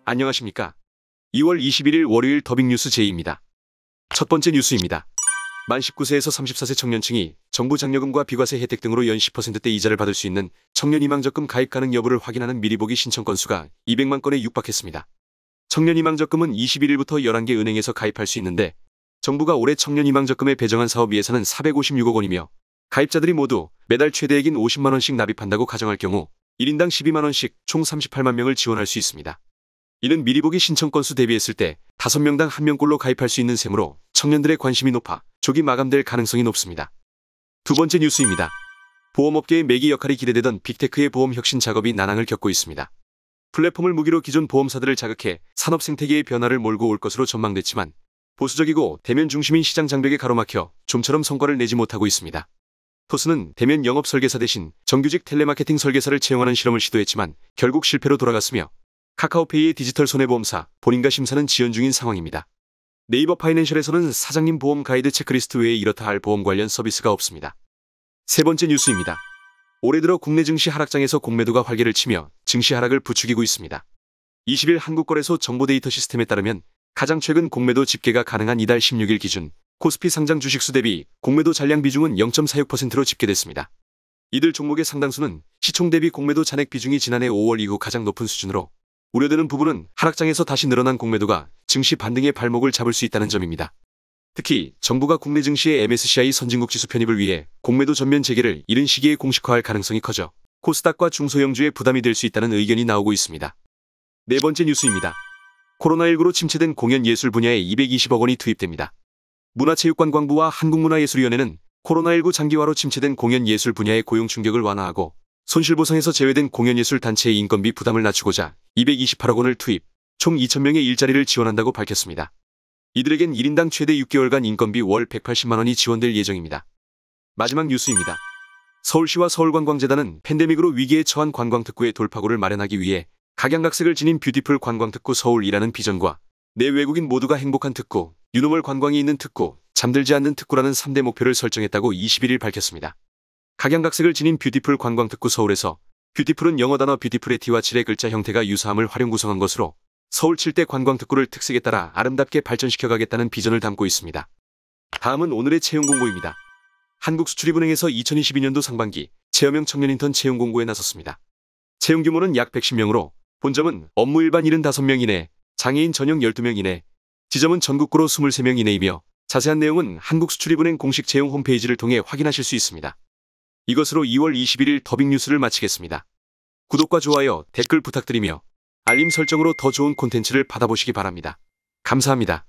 안녕하십니까. 2월 21일 월요일 더빙뉴스 제이입니다. 첫 번째 뉴스입니다. 만 19세에서 34세 청년층이 정부 장려금과 비과세 혜택 등으로 연 10%대 이자를 받을 수 있는 청년희망적금 가입 가능 여부를 확인하는 미리보기 신청 건수가 200만 건에 육박했습니다. 청년희망적금은 21일부터 11개 은행에서 가입할 수 있는데 정부가 올해 청년희망적금에 배정한 사업 예산은 456억 원이며 가입자들이 모두 매달 최대액인 50만 원씩 납입한다고 가정할 경우 1인당 12만 원씩 총 38만 명을 지원할 수 있습니다. 이는 미리보기 신청 건수 대비했을 때 5명당 1명꼴로 가입할 수 있는 셈으로 청년들의 관심이 높아 조기 마감될 가능성이 높습니다. 두 번째 뉴스입니다. 보험업계의 매기 역할이 기대되던 빅테크의 보험 혁신 작업이 난항을 겪고 있습니다. 플랫폼을 무기로 기존 보험사들을 자극해 산업 생태계의 변화를 몰고 올 것으로 전망됐지만 보수적이고 대면 중심인 시장 장벽에 가로막혀 좀처럼 성과를 내지 못하고 있습니다. 토스는 대면 영업 설계사 대신 정규직 텔레마케팅 설계사를 채용하는 실험을 시도했지만 결국 실패로 돌아갔으며 카카오페이의 디지털 손해보험사 본인가 심사는 지연 중인 상황입니다. 네이버 파이낸셜에서는 사장님 보험 가이드 체크리스트 외에 이렇다 할 보험 관련 서비스가 없습니다. 세 번째 뉴스입니다. 올해 들어 국내 증시 하락장에서 공매도가 활개를 치며 증시 하락을 부추기고 있습니다. 20일 한국거래소 정보데이터 시스템에 따르면 가장 최근 공매도 집계가 가능한 이달 16일 기준 코스피 상장 주식수 대비 공매도 잔량 비중은 0.46%로 집계됐습니다. 이들 종목의 상당수는 시총 대비 공매도 잔액 비중이 지난해 5월 이후 가장 높은 수준으로 우려되는 부분은 하락장에서 다시 늘어난 공매도가 증시 반등의 발목을 잡을 수 있다는 점입니다. 특히 정부가 국내 증시의 MSCI 선진국 지수 편입을 위해 공매도 전면 재개를 이른 시기에 공식화할 가능성이 커져 코스닥과 중소형주에 부담이 될 수 있다는 의견이 나오고 있습니다. 네 번째 뉴스입니다. 코로나19로 침체된 공연예술 분야에 220억 원이 투입됩니다. 문화체육관광부와 한국문화예술위원회는 코로나19 장기화로 침체된 공연예술 분야의 고용 충격을 완화하고 손실보상에서 제외된 공연예술 단체의 인건비 부담을 낮추고자 228억 원을 투입, 총 2,000명의 일자리를 지원한다고 밝혔습니다. 이들에겐 1인당 최대 6개월간 인건비 월 180만 원이 지원될 예정입니다. 마지막 뉴스입니다. 서울시와 서울관광재단은 팬데믹으로 위기에 처한 관광특구의 돌파구를 마련하기 위해 각양각색을 지닌 뷰티풀 관광특구 서울이라는 비전과 내 외국인 모두가 행복한 특구, 유노멀 관광이 있는 특구, 잠들지 않는 특구라는 3대 목표를 설정했다고 21일 밝혔습니다. 각양각색을 지닌 뷰티풀 관광특구 서울에서 뷰티풀은 영어 단어 뷰티풀의 T와 7의 글자 형태가 유사함을 활용 구성한 것으로 서울 7대 관광특구를 특색에 따라 아름답게 발전시켜가겠다는 비전을 담고 있습니다. 다음은 오늘의 채용 공고입니다. 한국수출입은행에서 2022년도 상반기 체험형 청년 인턴 채용 공고에 나섰습니다. 채용 규모는 약 110명으로 본점은 업무 일반 75명 이내, 장애인 전용 12명 이내, 지점은 전국구로 23명 이내이며 자세한 내용은 한국수출입은행 공식 채용 홈페이지를 통해 확인하실 수 있습니다. 이것으로 2월 21일 더빙뉴스를 마치겠습니다. 구독과 좋아요, 댓글 부탁드리며 알림 설정으로 더 좋은 콘텐츠를 받아보시기 바랍니다. 감사합니다.